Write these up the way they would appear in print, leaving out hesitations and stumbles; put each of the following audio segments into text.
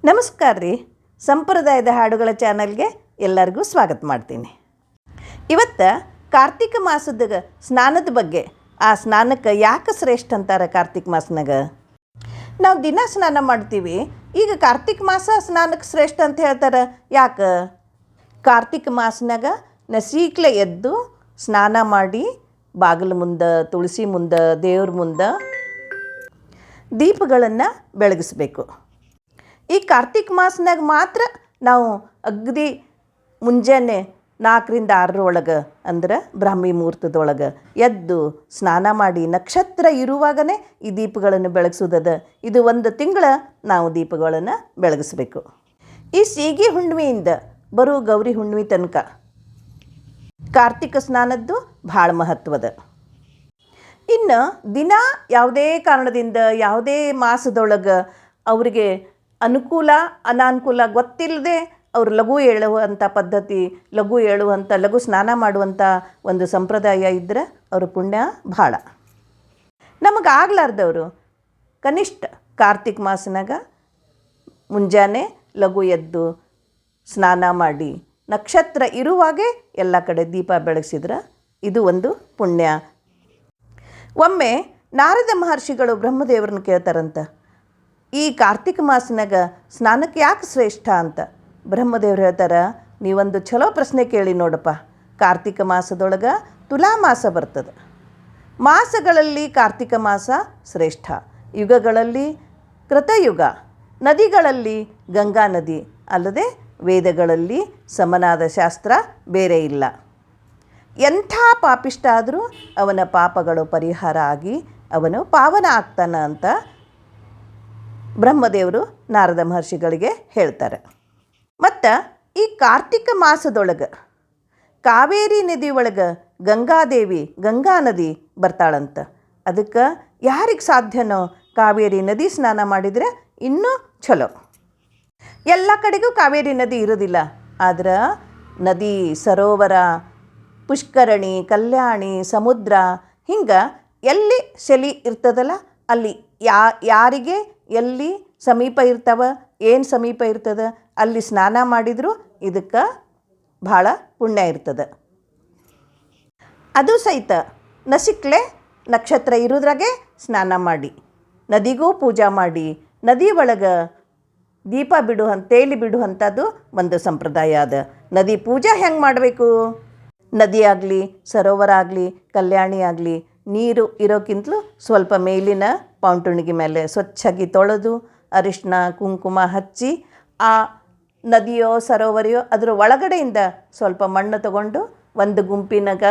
ನಮಸ್ಕಾರ ರೀ. ಸಂಪ್ರದಾಯದ ಹಾಡುಗಳ ಚಾನಲ್ಗೆ ಎಲ್ಲರಿಗೂ ಸ್ವಾಗತ ಮಾಡ್ತೀನಿ. ಇವತ್ತು ಕಾರ್ತಿಕ ಮಾಸದ ಸ್ನಾನದ ಬಗ್ಗೆ, ಆ ಸ್ನಾನಕ್ಕೆ ಯಾಕೆ ಶ್ರೇಷ್ಠ ಅಂತಾರೆ ಕಾರ್ತಿಕ ಮಾಸನಾಗ. ನಾವು ದಿನ ಸ್ನಾನ ಮಾಡ್ತೀವಿ, ಈಗ ಕಾರ್ತಿಕ ಮಾಸ ಸ್ನಾನಕ್ಕೆ ಶ್ರೇಷ್ಠ ಅಂತ ಹೇಳ್ತಾರೆ. ಯಾಕೆ? ಕಾರ್ತಿಕ ಮಾಸನಾಗ ನಸೀಕ್ಲೆ ಎದ್ದು ಸ್ನಾನ ಮಾಡಿ ಬಾಗಿಲು ಮುಂದೆ, ತುಳಸಿ ಮುಂದೆ, ದೇವ್ರ ಮುಂದೆ ದೀಪಗಳನ್ನು ಬೆಳಗಿಸ್ಬೇಕು. ಈ ಕಾರ್ತಿಕ ಮಾಸನಾಗ ಮಾತ್ರ ನಾವು ಅಗದಿ ಮುಂಜಾನೆ 4ರಿಂದ 6 ಒಳಗೆ ಅಂದ್ರೆ ಬ್ರಾಹ್ಮಿ ಮುಹೂರ್ತದೊಳಗೆ ಎದ್ದು ಸ್ನಾನ ಮಾಡಿ ನಕ್ಷತ್ರ ಇರುವಾಗಲೇ ಈ ದೀಪಗಳನ್ನು ಬೆಳಗಿಸೋದದ. ಇದು 1 ತಿಂಗಳ ನಾವು ದೀಪಗಳನ್ನು ಬೆಳಗಿಸ್ಬೇಕು. ಈ ಸೀಗಿ ಹುಣ್ಣಿಮೆಯಿಂದ ಬರೋ ಗೌರಿ ಹುಣ್ಣಿಮೆ ತನಕ ಕಾರ್ತಿಕ ಸ್ನಾನದ್ದು ಭಾಳ ಮಹತ್ವದ. ಇನ್ನು ದಿನ ಯಾವುದೇ ಕಾರಣದಿಂದ ಯಾವುದೇ ಮಾಸದೊಳಗೆ ಅವರಿಗೆ ಅನುಕೂಲ ಅನಾನುಕೂಲ ಗೊತ್ತಿಲ್ಲದೆ ಅವರು ಲಘು ಏಳುವಂಥ ಪದ್ಧತಿ, ಲಘು ಸ್ನಾನ ಮಾಡುವಂಥ ಒಂದು ಸಂಪ್ರದಾಯ ಇದ್ದರೆ ಅವ್ರ ಪುಣ್ಯ ಭಾಳ. ನಮಗೆ ಆಗ್ಲಾರ್ದವರು ಕನಿಷ್ಠ ಕಾರ್ತಿಕ ಮಾಸನಾಗ ಮುಂಜಾನೆ ಲಘು ಎದ್ದು ಸ್ನಾನ ಮಾಡಿ ನಕ್ಷತ್ರ ಇರುವಾಗೇ ಎಲ್ಲ ಕಡೆ ದೀಪ ಬೆಳಗಿಸಿದ್ರೆ ಇದು ಒಂದು ಪುಣ್ಯ. ಒಮ್ಮೆ ನಾರದ ಮಹರ್ಷಿಗಳು ಬ್ರಹ್ಮದೇವ್ರನ್ನ ಕೇಳ್ತಾರಂತ, ಈ ಕಾರ್ತಿಕ ಮಾಸನಾಗ ಸ್ನಾನಕ್ಕೆ ಯಾಕೆ ಶ್ರೇಷ್ಠ ಅಂತ. ಬ್ರಹ್ಮದೇವ್ರು ಹೇಳ್ತಾರೆ, ನೀವೊಂದು ಚಲೋ ಪ್ರಶ್ನೆ ಕೇಳಿ ನೋಡಪ್ಪ. ಕಾರ್ತಿಕ ಮಾಸದೊಳಗೆ ತುಲಾ ಮಾಸ ಬರ್ತದೆ. ಮಾಸಗಳಲ್ಲಿ ಕಾರ್ತಿಕ ಮಾಸ ಶ್ರೇಷ್ಠ. ಯುಗಗಳಲ್ಲಿ ಕೃತಯುಗ, ನದಿಗಳಲ್ಲಿ ಗಂಗಾ ನದಿ, ಅಲ್ಲದೆ ವೇದಗಳಲ್ಲಿ ಸಮನಾದ ಶಾಸ್ತ್ರ ಬೇರೆ ಇಲ್ಲ. ಎಂಥ ಪಾಪಿಷ್ಟ ಆದರೂ ಅವನ ಪಾಪಗಳು ಪರಿಹಾರ ಆಗಿ ಅವನು ಪಾವನ ಆಗ್ತಾನ ಅಂತ ಬ್ರಹ್ಮದೇವರು ನಾರದ ಮಹರ್ಷಿಗಳಿಗೆ ಹೇಳ್ತಾರೆ. ಮತ್ತು ಈ ಕಾರ್ತಿಕ ಮಾಸದೊಳಗೆ ಕಾವೇರಿ ನದಿ ಒಳಗೆ ಗಂಗಾದೇವಿ, ಗಂಗಾ ನದಿ ಬರ್ತಾಳಂತ. ಅದಕ್ಕೆ ಯಾರಿಗೆ ಸಾಧ್ಯನೋ ಕಾವೇರಿ ನದಿ ಸ್ನಾನ ಮಾಡಿದರೆ ಇನ್ನೂ ಚಲೋ. ಎಲ್ಲ ಕಡೆಗೂ ಕಾವೇರಿ ನದಿ ಇರೋದಿಲ್ಲ, ಆದ್ರೆ ನದಿ, ಸರೋವರ, ಪುಷ್ಕರಣಿ, ಕಲ್ಯಾಣಿ, ಸಮುದ್ರ ಹಿಂಗೆ ಎಲ್ಲಿ ಶೆಲಿ ಇರ್ತದಲ್ಲ ಅಲ್ಲಿ ಯಾರಿಗೆ ಎಲ್ಲಿ ಸಮೀಪ ಇರ್ತಾವ, ಏನು ಸಮೀಪ ಇರ್ತದೆ ಅಲ್ಲಿ ಸ್ನಾನ ಮಾಡಿದರೂ ಇದಕ್ಕೆ ಭಾಳ ಪುಣ್ಯ ಇರ್ತದೆ. ಅದು ಸಹಿತ ನಸಿಕ್ಲೆ ನಕ್ಷತ್ರ ಇರೋದ್ರಾಗೆ ಸ್ನಾನ ಮಾಡಿ ನದಿಗೂ ಪೂಜೆ ಮಾಡಿ ನದಿ ಒಳಗೆ ದೀಪ ತೇಲಿ ಬಿಡುವಂಥದ್ದು ಒಂದು ಸಂಪ್ರದಾಯ ಅದ. ನದಿ ಪೂಜೆ ಹೆಂಗೆ ಮಾಡಬೇಕು? ನದಿ ಆಗಲಿ, ಸರೋವರ ಆಗಲಿ, ಕಲ್ಯಾಣಿ ಆಗಲಿ, ನೀರು ಇರೋಕ್ಕಿಂತಲೂ ಸ್ವಲ್ಪ ಮೇಲಿನ ಪೌಂಟುಣಿಗೆ ಮೇಲೆ ಸ್ವಚ್ಛಾಗಿ ತೊಳೆದು ಅರಿಶಿನ ಕುಂಕುಮ ಹಚ್ಚಿ ಆ ನದಿಯೋ ಸರೋವರಿಯೋ ಅದರ ಒಳಗಡೆಯಿಂದ ಸ್ವಲ್ಪ ಮಣ್ಣು ತಗೊಂಡು ಒಂದು ಗುಂಪಿನಾಗ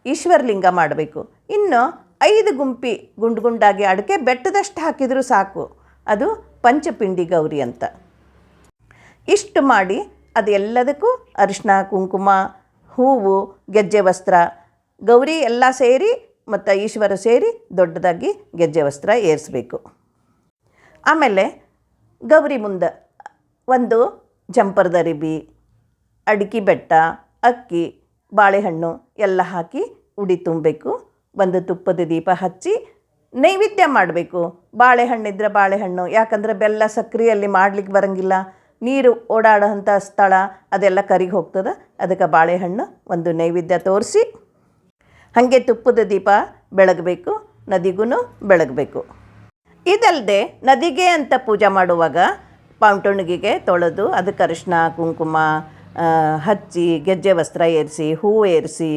ಈಶ್ವರಲಿಂಗ ಮಾಡಬೇಕು. ಇನ್ನು 5 ಗುಂಪಿ ಗುಂಡಾಗಿ ಅಡಿಕೆ ಬೆಟ್ಟದಷ್ಟು ಹಾಕಿದರೂ ಸಾಕು. ಅದು ಪಂಚಪಿಂಡಿ ಗೌರಿ ಅಂತ. ಇಷ್ಟು ಮಾಡಿ ಅದು ಎಲ್ಲದಕ್ಕೂ ಅರಿಶಿನ ಕುಂಕುಮ, ಹೂವು, ಗೆಜ್ಜೆ ವಸ್ತ್ರ, ಗೌರಿ ಎಲ್ಲ ಸೇರಿ ಮತ್ತು ಈಶ್ವರ ಸೇರಿ ದೊಡ್ಡದಾಗಿ ಗೆಜ್ಜೆ ವಸ್ತ್ರ ಏರಿಸಬೇಕು. ಆಮೇಲೆ ಗೌರಿ ಮುಂದೆ ಒಂದು ಜಂಪರದ ಅರಿಬಿ, ಅಡಿಕೆ ಬೆಟ್ಟ, ಅಕ್ಕಿ, ಬಾಳೆಹಣ್ಣು ಎಲ್ಲ ಹಾಕಿ ಉಡಿ ತುಂಬಬೇಕು. ಒಂದು ತುಪ್ಪದ ದೀಪ ಹಚ್ಚಿ ನೈವೇದ್ಯ ಮಾಡಬೇಕು. ಬಾಳೆಹಣ್ಣಿದ್ರೆ ಬಾಳೆಹಣ್ಣು, ಯಾಕಂದರೆ ಬೆಲ್ಲ ಸಕ್ರೆಯಲ್ಲಿ ಮಾಡಲಿಕ್ಕೆ ಬರೋಂಗಿಲ್ಲ, ನೀರು ಓಡಾಡೋಂಥ ಸ್ಥಳ ಅದೆಲ್ಲ ಕರಿಗೆ ಹೋಗ್ತದೆ. ಅದಕ್ಕೆ ಬಾಳೆಹಣ್ಣು ಒಂದು ನೈವೇದ್ಯ ತೋರಿಸಿ ಹಾಗೆ ತುಪ್ಪದ ದೀಪ ಬೆಳಗಬೇಕು, ನದಿಗೂ ಬೆಳಗಬೇಕು. ಇದಲ್ಲದೆ ನದಿಗೆ ಅಂತ ಪೂಜೆ ಮಾಡುವಾಗ ಪೌಂಟುಣಿಗೆ ತೊಳೆದು ಅದಕ್ಕೆ ಅರಿಶಿನ ಕುಂಕುಮ ಹಚ್ಚಿ ಗೆಜ್ಜೆ ವಸ್ತ್ರ ಏರಿಸಿ ಹೂವು ಏರಿಸಿ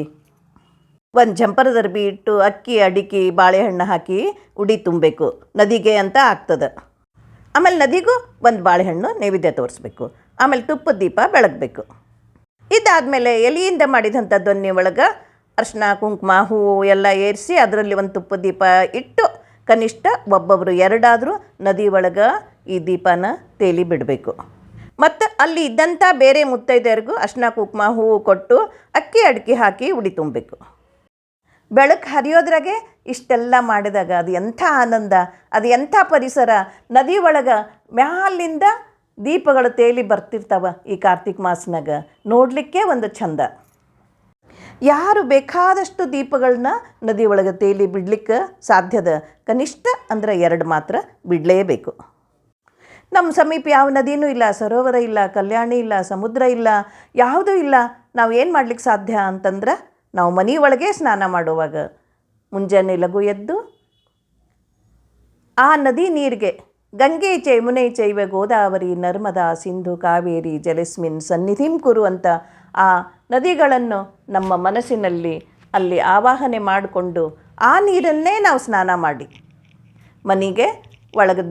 ಒಂದು ಜಂಪರದ ಅರ್ಬಿ ಇಟ್ಟು ಅಕ್ಕಿ ಅಡಿಕೆ ಬಾಳೆಹಣ್ಣು ಹಾಕಿ ಉಡಿ ತುಂಬಬೇಕು. ನದಿಗೆ ಅಂತ ಆಗ್ತದೆ. ಆಮೇಲೆ ನದಿಗೂ ಒಂದು ಬಾಳೆಹಣ್ಣು ನೈವೇದ್ಯ ತೋರಿಸ್ಬೇಕು. ಆಮೇಲೆ ತುಪ್ಪದ ದೀಪ ಬೆಳಗಬೇಕು. ಇದಾದಮೇಲೆ ಎಲೆಯಿಂದ ಮಾಡಿದಂಥ ದೊನ್ನೆ ಒಳಗೆ ಅರಿಶಿನ ಕುಂಕುಮ ಹೂವು ಎಲ್ಲ ಏರಿಸಿ ಅದರಲ್ಲಿ ಒಂದು ತುಪ್ಪದ ದೀಪ ಇಟ್ಟು ಕನಿಷ್ಠ ಒಬ್ಬೊಬ್ಬರು 2 ಆದರೂ ನದಿ ಒಳಗೆ ಈ ದೀಪನ ತೇಲಿ ಬಿಡಬೇಕು. ಮತ್ತು ಅಲ್ಲಿ ಇದ್ದಂಥ ಬೇರೆ ಮುತ್ತೈದೆಯರಿಗೂ ಅರಿಶಿನ ಕುಂಕುಮ ಹೂವು ಕೊಟ್ಟು ಅಕ್ಕಿ ಅಡಿಕೆ ಹಾಕಿ ಉಡಿ ತುಂಬಬೇಕು. ಬೆಳಕು ಹರಿಯೋದ್ರಾಗೆ ಇಷ್ಟೆಲ್ಲ ಮಾಡಿದಾಗ ಅದು ಎಂಥ ಆನಂದ, ಅದು ಎಂಥ ಪರಿಸರ. ನದಿ ಒಳಗೆ ಮ್ಯಾಲಿಂದ ದೀಪಗಳು ತೇಲಿ ಬರ್ತಿರ್ತಾವ. ಈ ಕಾರ್ತಿಕ ಮಾಸನಾಗ ನೋಡಲಿಕ್ಕೆ ಒಂದು ಚಂದ. ಯಾರು ಬೇಕಾದಷ್ಟು ದೀಪಗಳನ್ನ ನದಿ ಒಳಗೆ ತೇಲಿ ಬಿಡ್ಲಿಕ್ಕೆ ಸಾಧ್ಯದ. ಕನಿಷ್ಠ ಅಂದರೆ 2 ಮಾತ್ರ ಬಿಡಲೇಬೇಕು. ನಮ್ಮ ಸಮೀಪ ಯಾವ ನದಿನೂ ಇಲ್ಲ, ಸರೋವರ ಇಲ್ಲ, ಕಲ್ಯಾಣಿ ಇಲ್ಲ, ಸಮುದ್ರ ಇಲ್ಲ, ಯಾವುದೂ ಇಲ್ಲ. ನಾವು ಏನು ಮಾಡ್ಲಿಕ್ಕೆ ಸಾಧ್ಯ ಅಂತಂದ್ರೆ ನಾವು ಮನೆ ಒಳಗೆ ಸ್ನಾನ ಮಾಡುವಾಗ ಮುಂಜಾನೆ ಲಘು ಎದ್ದು ಆ ನದಿ ನೀರಿಗೆ ಗಂಗೆ ಚೈಮುನೆ ಚೈವ ಗೋದಾವರಿ ನರ್ಮದಾ ಸಿಂಧು ಕಾವೇರಿ ಜಲಸ್ಮಿನ್ ಸನ್ನಿಧಿಂ ಕುರು ಅಂತ ಆ ನದಿಗಳನ್ನು ನಮ್ಮ ಮನಸ್ಸಿನಲ್ಲಿ ಅಲ್ಲಿ ಆವಾಹನೆ ಮಾಡಿಕೊಂಡು ಆ ನೀರನ್ನೇ ನಾವು ಸ್ನಾನ ಮಾಡಿ ಮನೆಗೆ ಒಳಗೆ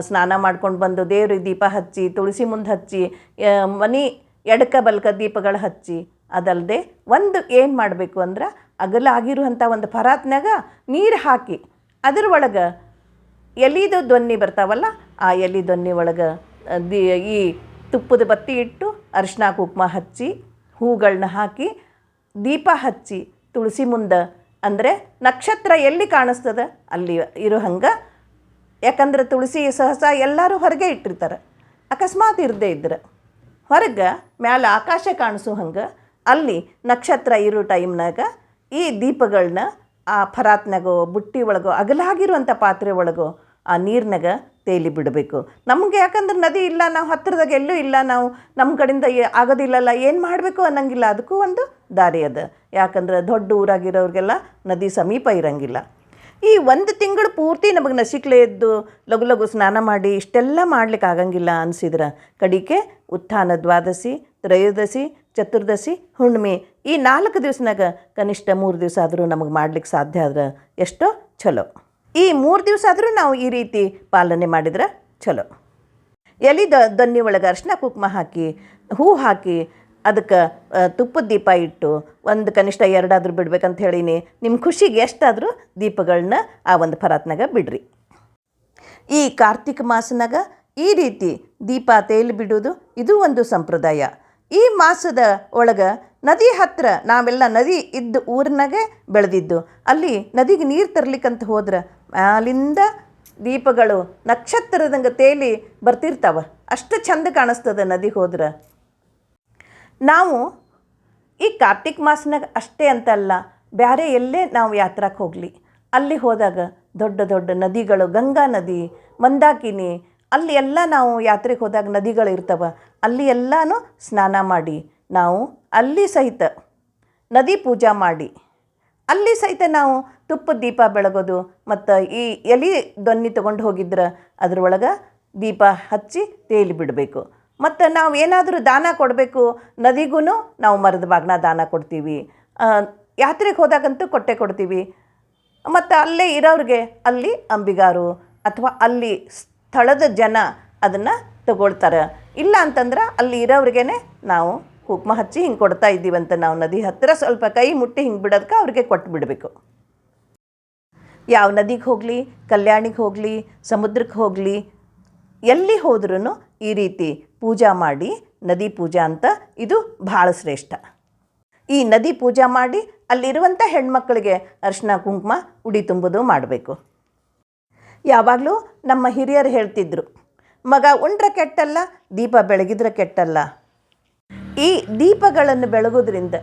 ಸ್ನಾನ ಮಾಡ್ಕೊಂಡು ಬಂದು ದೇವ್ರಿಗೆ ದೀಪ ಹಚ್ಚಿ, ತುಳಸಿ ಮುಂದೆ ಹಚ್ಚಿ, ಮನೆ ಎಡಕ ಬಲ್ಕ ದೀಪಗಳು ಹಚ್ಚಿ, ಅದಲ್ಲದೆ ಒಂದು ಏನು ಮಾಡಬೇಕು ಅಂದ್ರೆ ಅಗಲಾಗಿರುವಂಥ ಒಂದು ಪರಾತ್ನಾಗ ನೀರು ಹಾಕಿ ಅದ್ರ ಒಳಗೆ ಎಲಿದು ದೊನ್ನಿ ಬರ್ತಾವಲ್ಲ, ಆ ಎಲೆ ದೊನ್ನಿ ಒಳಗೆ ಈ ತುಪ್ಪದ ಬತ್ತಿ ಇಟ್ಟು ಅರಿಶಿನ ಕುಂಕುಮ ಹಚ್ಚಿ ಹೂಗಳನ್ನ ಹಾಕಿ ದೀಪ ಹಚ್ಚಿ ತುಳಸಿ ಮುಂದೆ, ಅಂದರೆ ನಕ್ಷತ್ರ ಎಲ್ಲಿ ಕಾಣಿಸ್ತದೆ ಅಲ್ಲಿ ಇರೋ ಹಂಗೆ. ಯಾಕಂದ್ರೆ ತುಳಸಿ ಸಹಸ ಎಲ್ಲರೂ ಹೊರಗೆ ಇಟ್ಟಿರ್ತಾರೆ. ಅಕಸ್ಮಾತ್ ಇರದೇ ಇದ್ರೆ ಹೊರಗೆ ಮ್ಯಾಲೆ ಆಕಾಶ ಕಾಣಿಸೋ ಹಂಗೆ ಅಲ್ಲಿ ನಕ್ಷತ್ರ ಇರೋ ಟೈಮ್ನಾಗ ಈ ದೀಪಗಳನ್ನ ಆ ಪರಾತ್ನಾಗೋ ಬುಟ್ಟಿ ಒಳಗೋ ಅಗಲಾಗಿರುವಂಥ ಪಾತ್ರೆ ಒಳಗೋ ಆ ನೀರಿನಾಗ ತೇಲಿ ಬಿಡಬೇಕು. ನಮಗೆ ಯಾಕಂದ್ರೆ ನದಿ ಇಲ್ಲ, ನಾವು ಹತ್ತಿರದಾಗ ಎಲ್ಲೂ ಇಲ್ಲ, ನಾವು ನಮ್ಮ ಕಡೆಯಿಂದ ಆಗೋದಿಲ್ಲಲ್ಲ, ಏನು ಮಾಡಬೇಕು ಅನ್ನಂಗಿಲ್ಲ. ಅದಕ್ಕೂ ಒಂದು ದಾರಿ ಅದ. ಯಾಕಂದ್ರೆ ದೊಡ್ಡ ಊರಾಗಿರೋರಿಗೆಲ್ಲ ನದಿ ಸಮೀಪ ಇರಂಗಿಲ್ಲ. ಈ ಒಂದು ತಿಂಗಳು ಪೂರ್ತಿ ನಮಗೆ ನಸಿಕ್ಲೆ ಎದ್ದು ಲಘು ಲಘು ಸ್ನಾನ ಮಾಡಿ ಇಷ್ಟೆಲ್ಲ ಮಾಡ್ಲಿಕ್ಕೆ ಆಗಂಗಿಲ್ಲ ಅನಿಸಿದ್ರೆ ಕಡಿಕೆ ಉತ್ಥಾನ ದ್ವಾದಶಿ, ತ್ರಯೋದಶಿ, ಚತುರ್ದಶಿ, ಹುಣ್ಣಿಮೆ ಈ 4 ದಿವಸನಾಗ ಕನಿಷ್ಠ 3 ದಿವಸ ಆದರೂ ನಮಗೆ ಮಾಡ್ಲಿಕ್ಕೆ ಸಾಧ್ಯ ಆದ್ರೆ ಎಷ್ಟೋ ಚಲೋ. ಈ 3 ದಿವಸ ಆದರೂ ನಾವು ಈ ರೀತಿ ಪಾಲನೆ ಮಾಡಿದ್ರೆ ಚಲೋ. ಎಲೆ ದೊನ್ನಿ ಒಳಗೆ ಅರಿಶಿನ ಕುಂಕುಮ ಹಾಕಿ, ಹೂ ಹಾಕಿ, ಅದಕ್ಕೆ ತುಪ್ಪದ ದೀಪ ಇಟ್ಟು ಒಂದು ಕನಿಷ್ಠ 2 ಆದರೂ ಬಿಡ್ಬೇಕಂತ ಹೇಳೀನಿ. ನಿಮ್ಮ ಖುಷಿಗೆ ಎಷ್ಟಾದರೂ ದೀಪಗಳನ್ನ ಆ ಒಂದು ಪರಾತ್ನಾಗ ಬಿಡ್ರಿ. ಈ ಕಾರ್ತಿಕ ಮಾಸನಾಗ ಈ ರೀತಿ ದೀಪ ತೇಲಿ ಬಿಡೋದು ಇದು ಒಂದು ಸಂಪ್ರದಾಯ. ಈ ಮಾಸದ ಒಳಗೆ ನದಿ ಹತ್ತಿರ ನಾವೆಲ್ಲ ನದಿ ಇದ್ದ ಊರಿನಾಗೆ ಬೆಳೆದಿದ್ದು, ಅಲ್ಲಿ ನದಿಗೆ ನೀರು ತರ್ಲಿಕ್ಕಂತ ಹೋದ್ರೆ ಮ್ಯಾಲಿಂದ ದೀಪಗಳು ನಕ್ಷತ್ರದಂಗೆ ತೇಲಿ ಬರ್ತಿರ್ತಾವೆ. ಅಷ್ಟು ಚಂದ ಕಾಣಿಸ್ತದೆ ನದಿಗೆ ಹೋದ್ರೆ. ನಾವು ಈ ಕಾರ್ತಿಕ ಮಾಸನಾಗ ಅಷ್ಟೇ ಅಂತಲ್ಲ, ಬೇರೆ ಎಲ್ಲೇ ನಾವು ಯಾತ್ರಕ್ಕೆ ಹೋಗಲಿ ಅಲ್ಲಿ ಹೋದಾಗ ದೊಡ್ಡ ದೊಡ್ಡ ನದಿಗಳು, ಗಂಗಾ ನದಿ, ಮಂದಾಕಿನಿ, ಅಲ್ಲಿ ಎಲ್ಲ ನಾವು ಯಾತ್ರೆಗೆ ಹೋದಾಗ ನದಿಗಳು ಇರ್ತವೆ. ಅಲ್ಲಿ ಎಲ್ಲನೂ ಸ್ನಾನ ಮಾಡಿ ನಾವು ಅಲ್ಲಿ ಸಹಿತ ನದಿ ಪೂಜಾ ಮಾಡಿ ಅಲ್ಲಿ ಸಹಿತ ನಾವು ತುಪ್ಪದ ದೀಪ ಬೆಳಗೋದು ಮತ್ತು ಈ ಎಲೆ ದೊನ್ನಿ ತೊಗೊಂಡು ಹೋಗಿದ್ರೆ ಅದ್ರೊಳಗೆ ದೀಪ ಹಚ್ಚಿ ತೇಲಿ ಬಿಡಬೇಕು. ಮತ್ತು ನಾವು ಏನಾದರೂ ದಾನ ಕೊಡಬೇಕು ನದಿಗೂ ನಾವು ಮರದ ಬಾಗ್ನ ದಾನ ಕೊಡ್ತೀವಿ. ಯಾತ್ರೆಗೆ ಹೋದಾಗಂತೂ ಕೊಡ್ತೀವಿ. ಮತ್ತು ಅಲ್ಲೇ ಇರೋರಿಗೆ ಅಲ್ಲಿ ಅಂಬಿಗಾರು ಅಥವಾ ಅಲ್ಲಿ ಸ್ಥಳದ ಜನ ಅದನ್ನು ತಗೊಳ್ತಾರೆ. ಇಲ್ಲ ಅಂತಂದ್ರೆ ಅಲ್ಲಿ ಇರೋವ್ರಿಗೇ ನಾವು ಕುಂಕುಮ ಹಚ್ಚಿ ಹಿಂಗೆ ಕೊಡ್ತಾ ಇದ್ದೀವಂತ ನಾವು ನದಿ ಹತ್ತಿರ ಸ್ವಲ್ಪ ಕೈ ಮುಟ್ಟಿ ಹಿಂಗೆ ಬಿಡೋದಕ್ಕೆ ಅವ್ರಿಗೆ ಕೊಟ್ಟು ಬಿಡಬೇಕು. ಯಾವ ನದಿಗೆ ಹೋಗಲಿ, ಕಲ್ಯಾಣಿಗೆ ಹೋಗಲಿ, ಸಮುದ್ರಕ್ಕೆ ಹೋಗಲಿ, ಎಲ್ಲಿ ಹೋದ್ರೂ ಈ ರೀತಿ ಪೂಜಾ ಮಾಡಿ, ನದಿ ಪೂಜಾ ಅಂತ ಇದು ಭಾಳ ಶ್ರೇಷ್ಠ. ಈ ನದಿ ಪೂಜಾ ಮಾಡಿ ಅಲ್ಲಿರುವಂಥ ಹೆಣ್ಮಕ್ಳಿಗೆ ಅರಿಶಿನ ಕುಂಕುಮ ಉಡಿ ತುಂಬೋದು ಮಾಡಬೇಕು. ಯಾವಾಗಲೂ ನಮ್ಮ ಹಿರಿಯರು ಹೇಳ್ತಿದ್ರು, ಮಗ ಉಂಡ್ರೆ ಕೆಟ್ಟಲ್ಲ, ದೀಪ ಬೆಳಗಿದ್ರೆ ಕೆಟ್ಟಲ್ಲ. ಈ ದೀಪಗಳನ್ನು ಬೆಳಗೋದ್ರಿಂದ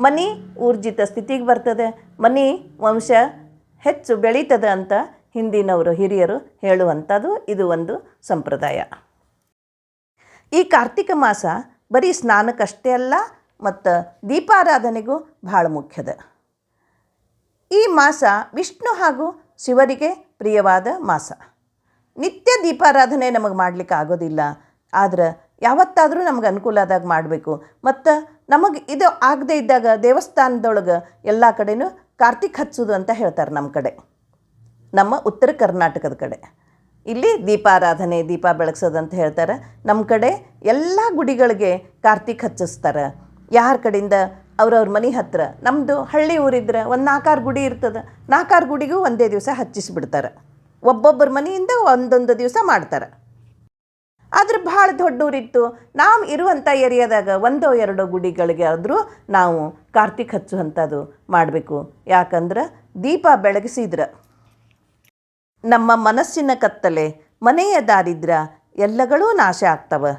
ಮನೆ ಊರ್ಜಿತ ಸ್ಥಿತಿಗೆ ಬರ್ತದೆ, ಮನೆ ವಂಶ ಹೆಚ್ಚು ಬೆಳೀತದೆ ಅಂತ ಹಿಂದಿನವರು ಹಿರಿಯರು ಹೇಳುವಂಥದ್ದು ಇದು ಒಂದು ಸಂಪ್ರದಾಯ. ಈ ಕಾರ್ತಿಕ ಮಾಸ ಬರೀ ಸ್ನಾನಕ್ಕಷ್ಟೇ ಅಲ್ಲ, ಮತ್ತು ದೀಪಾರಾಧನೆಗೂ ಭಾಳ ಮುಖ್ಯದ. ಈ ಮಾಸ ವಿಷ್ಣು ಹಾಗೂ ಶಿವರಿಗೆ ಪ್ರಿಯವಾದ ಮಾಸ. ನಿತ್ಯ ದೀಪಾರಾಧನೆ ನಮಗೆ ಮಾಡಲಿಕ್ಕೆ ಆಗೋದಿಲ್ಲ, ಆದ್ರೆ ಯಾವತ್ತಾದರೂ ನಮಗೆ ಅನುಕೂಲ ಆದಾಗ ಮಾಡಬೇಕು. ಮತ್ತು ನಮಗೆ ಇದು ಆಗದೇ ಇದ್ದಾಗ ದೇವಸ್ಥಾನದೊಳಗೆ ಎಲ್ಲ ಕಡೆಯೂ ಕಾರ್ತಿಕ್ ಹಚ್ಚೋದು ಅಂತ ಹೇಳ್ತಾರೆ. ನಮ್ಮ ಕಡೆ, ನಮ್ಮ ಉತ್ತರ ಕರ್ನಾಟಕದ ಕಡೆ ಇಲ್ಲಿ ದೀಪಾರಾಧನೆ, ದೀಪ ಬೆಳಗ್ಸೋದು ಅಂತ ಹೇಳ್ತಾರೆ. ನಮ್ಮ ಕಡೆ ಎಲ್ಲ ಗುಡಿಗಳಿಗೆ ಕಾರ್ತಿಕ್ ಹಚ್ಚಿಸ್ತಾರೆ. ಯಾರ ಕಡೆಯಿಂದ ಅವ್ರವ್ರ ಮನೆ ಹತ್ತಿರ, ನಮ್ಮದು ಹಳ್ಳಿ ಊರಿದ್ರೆ ಒಂದು 4-6 ಗುಡಿ ಇರ್ತದೆ, 4-6 ಗುಡಿಗೂ ಒಂದೇ ದಿವಸ ಹಚ್ಚಿಸ್ಬಿಡ್ತಾರೆ. ಒಬ್ಬೊಬ್ಬರ ಮನೆಯಿಂದ ಒಂದೊಂದು ದಿವಸ ಮಾಡ್ತಾರೆ. ಆದರೆ ಭಾಳ ದೊಡ್ಡ ಊರಿತ್ತು, ನಾವು ಇರುವಂಥ ಏರಿಯಾದಾಗ 1-2 ಗುಡಿಗಳಿಗೆ ಆದರೂ ನಾವು ಕಾರ್ತಿಕ್ ಹಚ್ಚುವಂಥದ್ದು ಮಾಡಬೇಕು. ಯಾಕಂದ್ರೆ ದೀಪ ಬೆಳಗಿಸಿದ್ರೆ ನಮ್ಮ ಮನಸ್ಸಿನ ಕತ್ತಲೆ, ಮನೆಯ ದಾರಿದ್ರ್ಯ ಎಲ್ಲಗಳೂ ನಾಶ ಆಗ್ತವೆ.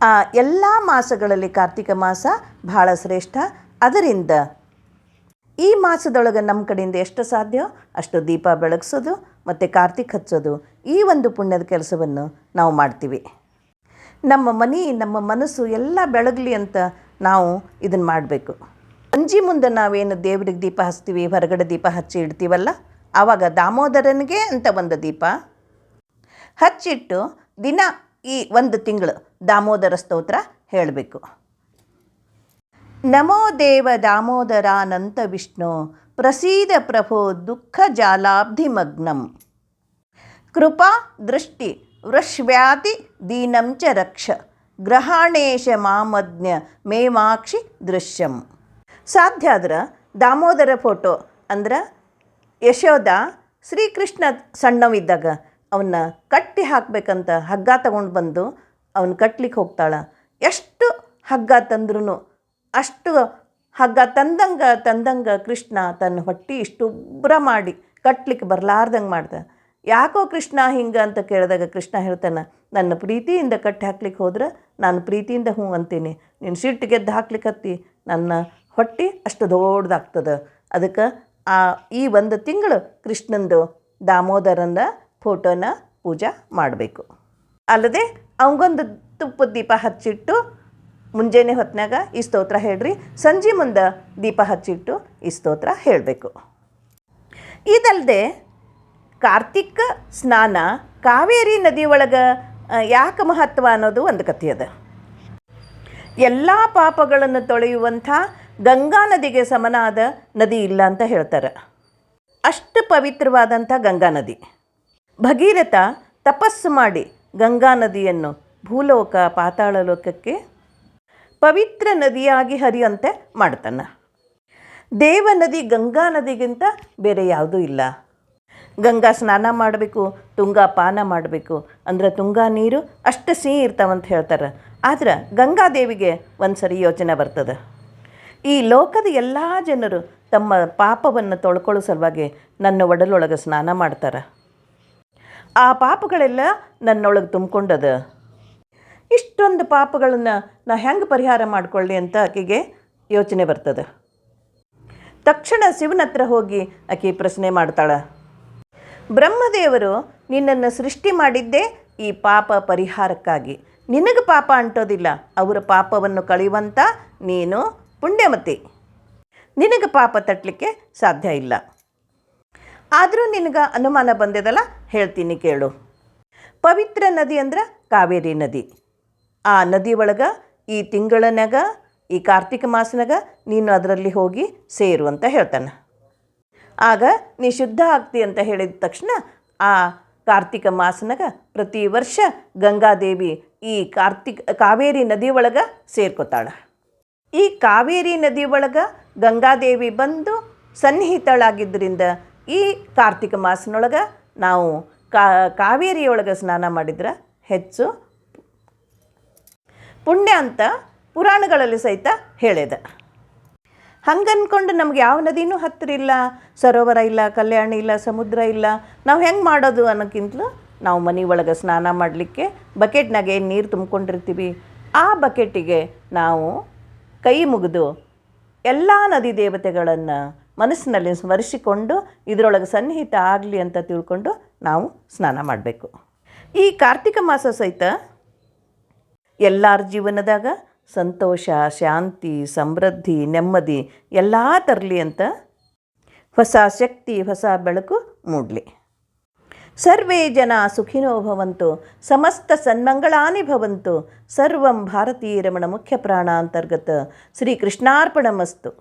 ಆ ಎಲ್ಲ ಮಾಸಗಳಲ್ಲಿ ಕಾರ್ತಿಕ ಮಾಸ ಭಾಳ ಶ್ರೇಷ್ಠ. ಅದರಿಂದ ಈ ಮಾಸದೊಳಗೆ ನಮ್ಮ ಕಡೆಯಿಂದ ಎಷ್ಟು ಸಾಧ್ಯವೋ ಅಷ್ಟು ದೀಪ ಬೆಳಗಿಸೋದು ಮತ್ತು ಕಾರ್ತಿಕ್ ಹಚ್ಚೋದು ಈ ಒಂದು ಪುಣ್ಯದ ಕೆಲಸವನ್ನು ನಾವು ಮಾಡ್ತೀವಿ. ನಮ್ಮ ಮನೆ ನಮ್ಮ ಮನಸ್ಸು ಎಲ್ಲ ಬೆಳಗಲಿ ಅಂತ ನಾವು ಇದನ್ನು ಮಾಡಬೇಕು. ಸಂಜೆ ಮುಂದೆ ನಾವೇನು ದೇವ್ರಿಗೆ ದೀಪ ಹಚ್ತೀವಿ, ಹೊರಗಡೆ ದೀಪ ಹಚ್ಚಿ ಇಡ್ತೀವಲ್ಲ, ಆವಾಗ ದಾಮೋದರನಿಗೆ ಅಂತ ಒಂದು ದೀಪ ಹಚ್ಚಿಟ್ಟು ದಿನ ಈ ಒಂದು ತಿಂಗಳು ದಾಮೋದರ ಸ್ತೋತ್ರ ಹೇಳಬೇಕು. ನಮೋ ದೇವ ದಾಮೋದರಾನಂತ ವಿಷ್ಣು ಪ್ರಸೀದ ಪ್ರಭೋ ದುಃಖ ಜಾಲಾಬ್ಧಿಮಗ್ನಂ ಕೃಪಾ ದೃಷ್ಟಿ ವೃಷ್ವ್ಯಾತಿ ದೀನಂಚ ರಕ್ಷ ಗ್ರಹಣೇಶ ಮಾಮಜ್ಞ ಮೇಮಾಕ್ಷಿ ದೃಶ್ಯಂ. ಸಾಧ್ಯ ಆದ್ರೆ ದಾಮೋದರ ಫೋಟೋ ಅಂದ್ರೆ ಯಶೋಧ ಶ್ರೀಕೃಷ್ಣ ಸಣ್ಣವಿದ್ದಾಗ ಅವನ್ನ ಕಟ್ಟಿ ಹಾಕಬೇಕಂತ ಹಗ್ಗ ತಗೊಂಡು ಬಂದು ಅವನ್ನ ಕಟ್ಲಿಕ್ಕೆ ಹೋಗ್ತಾಳೆ. ಎಷ್ಟು ಹಗ್ಗ ತಂದ್ರೂ ಅಷ್ಟು ಹಗ್ಗ ತಂದಂಗೆ ಕೃಷ್ಣ ತನ್ನ ಹೊಟ್ಟೆ ಇಷ್ಟು ಉಬ್ರ ಮಾಡಿ ಕಟ್ಲಿಕ್ಕೆ ಬರಲಾರ್ದಂಗೆ ಮಾಡ್ದ. ಯಾಕೋ ಕೃಷ್ಣ ಹಿಂಗೆ ಅಂತ ಕೇಳಿದಾಗ ಕೃಷ್ಣ ಹೇಳ್ತಾನೆ, ನನ್ನ ಪ್ರೀತಿಯಿಂದ ಕಟ್ಟಿ ಹಾಕ್ಲಿಕ್ಕೆ ಹೋದ್ರೆ ನಾನು ಪ್ರೀತಿಯಿಂದ ಹ್ಞೂ ಅಂತೀನಿ, ನೀನು ಸಿಟ್ಟು ಗೆದ್ದು ಹಾಕ್ಲಿಕ್ಕೆ ಹತ್ತಿ ನನ್ನ ಹೊಟ್ಟೆ ಅಷ್ಟು ದೊಡ್ಡದಾಗ್ತದೆ. ಅದಕ್ಕೆ ಈ ಒಂದು ತಿಂಗಳು ಕೃಷ್ಣಂದು ದಾಮೋದರನ ಫೋಟೋನ ಪೂಜೆ ಮಾಡಬೇಕು. ಅಲ್ಲದೆ ಅವಂಗೊಂದು ತುಪ್ಪದ ದೀಪ ಹಚ್ಚಿಟ್ಟು ಮುಂಜಾನೆ ಹೊತ್ತಿನಾಗ ಈ ಸ್ತೋತ್ರ ಹೇಳ್ರಿ, ಸಂಜೆ ಮುಂದೆ ದೀಪ ಹಚ್ಚಿಟ್ಟು ಈ ಸ್ತೋತ್ರ ಹೇಳಬೇಕು. ಇದಲ್ಲದೆ ಕಾರ್ತಿಕ ಸ್ನಾನ ಕಾವೇರಿ ನದಿ ಒಳಗೆ ಯಾಕೆ ಮಹತ್ವ ಅನ್ನೋದು ಒಂದು ಕಥೆ ಅದ. ಎಲ್ಲ ಪಾಪಗಳನ್ನು ತೊಳೆಯುವಂಥ ಗಂಗಾ ನದಿಗೆ ಸಮನಾದ ನದಿ ಇಲ್ಲ ಅಂತ ಹೇಳ್ತಾರೆ. ಅಷ್ಟು ಪವಿತ್ರವಾದಂಥ ಗಂಗಾ ನದಿ. ಭಗೀರಥ ತಪಸ್ಸು ಮಾಡಿ ಗಂಗಾ ನದಿಯನ್ನು ಭೂಲೋಕ ಪಾತಾಳ ಲೋಕಕ್ಕೆ ಪವಿತ್ರ ನದಿಯಾಗಿ ಹರಿಯುವಂತೆ ಮಾಡ್ತಾನೆ. ದೇವ ನದಿ ಗಂಗಾ ನದಿಗಿಂತ ಬೇರೆ ಯಾವುದೂ ಇಲ್ಲ. ಗಂಗಾ ಸ್ನಾನ ಮಾಡಬೇಕು, ತುಂಗಾ ಪಾನ ಮಾಡಬೇಕು ಅಂದ್ರೆ ತುಂಗಾ ನೀರು ಅಷ್ಟು ಸಿಹಿ ಇರ್ತಾವಂತ ಹೇಳ್ತಾರೆ. ಆದ್ರೆ ಗಂಗಾದೇವಿಗೆ ಒಂದು ಸರಿ ಯೋಚನೆ ಬರ್ತದೆ, ಈ ಲೋಕದ ಎಲ್ಲ ಜನರು ತಮ್ಮ ಪಾಪವನ್ನು ತೊಳ್ಕೊಳ್ಳೋ ಸಲುವಾಗಿ ನನ್ನ ಒಡಲೊಳಗೆ ಸ್ನಾನ ಮಾಡ್ತಾರೆ. ಆ ಪಾಪಗಳೆಲ್ಲ ನನ್ನೊಳಗೆ ತುಂಬಿಕೊಂಡದ. ಇಷ್ಟೊಂದು ಪಾಪಗಳನ್ನು ನಾ ಹೆಂಗೆ ಪರಿಹಾರ ಮಾಡಿಕೊಳ್ಳಿ ಅಂತ ಆಕೆಗೆ ಯೋಚನೆ ಬರ್ತದೆ. ತಕ್ಷಣ ಶಿವನ ಹತ್ರ ಹೋಗಿ ಆಕೆ ಪ್ರಶ್ನೆ ಮಾಡ್ತಾಳೆ, ಬ್ರಹ್ಮದೇವರು ನಿನ್ನನ್ನು ಸೃಷ್ಟಿ ಮಾಡಿದ್ದೇ ಈ ಪಾಪ ಪರಿಹಾರಕ್ಕಾಗಿ. ನಿನಗೆ ಪಾಪ ಅಂಟೋದಿಲ್ಲ, ಅವರ ಪಾಪವನ್ನು ಕಳೆಯುವಂಥ ನೀನು ಪುಣ್ಯಮತಿ, ನಿನಗೆ ಪಾಪ ತಟ್ಟಲಿಕ್ಕೆ ಸಾಧ್ಯ ಇಲ್ಲ. ಆದರೂ ನಿನಗೆ ಅನುಮಾನ ಬಂದಿದಲ್ಲ, ಹೇಳ್ತೀನಿ ಕೇಳು. ಪವಿತ್ರ ನದಿ ಅಂದ್ರೆ ಕಾವೇರಿ ನದಿ. ಆ ನದಿ ಒಳಗೆ ಈ ತಿಂಗಳನ್ಯಾಗ ಈ ಕಾರ್ತಿಕ ಮಾಸನಾಗ ನೀನು ಅದರಲ್ಲಿ ಹೋಗಿ ಸೇರು ಅಂತ ಹೇಳ್ತಾನೆ. ಆಗ ನೀ ಶುದ್ಧ ಆಗ್ತಿ ಅಂತ ಹೇಳಿದ ತಕ್ಷಣ ಆ ಕಾರ್ತಿಕ ಮಾಸನಾಗ ಪ್ರತಿ ವರ್ಷ ಗಂಗಾದೇವಿ ಈ ಕಾವೇರಿ ನದಿ ಒಳಗೆ ಸೇರ್ಕೋತಾಳೆ. ಈ ಕಾವೇರಿ ನದಿ ಒಳಗೆ ಗಂಗಾದೇವಿ ಬಂದು ಸನ್ನಿಹಿತಳಾಗಿದ್ದರಿಂದ ಈ ಕಾರ್ತಿಕ ಮಾಸನೊಳಗೆ ನಾವು ಕಾವೇರಿಯೊಳಗೆ ಸ್ನಾನ ಮಾಡಿದ್ರೆ ಹೆಚ್ಚು ಪುಣ್ಯ ಅಂತ ಪುರಾಣಗಳಲ್ಲಿ ಸಹಿತ ಹೇಳಿದೆ. ಹಂಗನ್ಕೊಂಡು ನಮ್ಗೆ ಯಾವ ನದಿನೂ ಹತ್ತಿರ ಇಲ್ಲ, ಸರೋವರ ಇಲ್ಲ, ಕಲ್ಯಾಣಿ ಇಲ್ಲ, ಸಮುದ್ರ ಇಲ್ಲ, ನಾವು ಹೆಂಗೆ ಮಾಡೋದು ಅನ್ನೋಕ್ಕಿಂತಲೂ ನಾವು ಮನೆ ಒಳಗೆ ಸ್ನಾನ ಮಾಡಲಿಕ್ಕೆ ಬಕೆಟ್ನಾಗೆ ಏನು ನೀರು ತುಂಬ್ಕೊಂಡಿರ್ತೀವಿ, ಆ ಬಕೆಟಿಗೆ ನಾವು ಕೈ ಮುಗಿದು ಎಲ್ಲ ನದಿ ದೇವತೆಗಳನ್ನು ಮನಸ್ಸಿನಲ್ಲಿ ಸ್ಮರಿಸಿಕೊಂಡು ಇದರೊಳಗೆ ಸನ್ನಿಹಿತ ಆಗಲಿ ಅಂತ ತಿಳ್ಕೊಂಡು ನಾವು ಸ್ನಾನ ಮಾಡಬೇಕು. ಈ ಕಾರ್ತಿಕ ಮಾಸ ಸಹಿತ ಎಲ್ಲರ ಜೀವನದಾಗ ಸಂತೋಷ, ಶಾಂತಿ, ಸಮೃದ್ಧಿ, ನೆಮ್ಮದಿ ಎಲ್ಲ ತರಲಿ ಅಂತ, ಹೊಸ ಶಕ್ತಿ, ಹೊಸ ಬೆಳಕು ಮೂಡಲಿ. ಸರ್ವೇ ಜನ ಸುಖಿನೋ ಭವಂತು, ಸಮಸ್ತ ಸನ್ಮಂಗಳಾನಿ ಭವಂತು, ಸರ್ವಂ ಭಾರತೀಯ ರಮಣ ಮುಖ್ಯ ಪ್ರಾಣ ಅಂತರ್ಗತ ಶ್ರೀಕೃಷ್ಣಾರ್ಪಣಮಸ್ತು.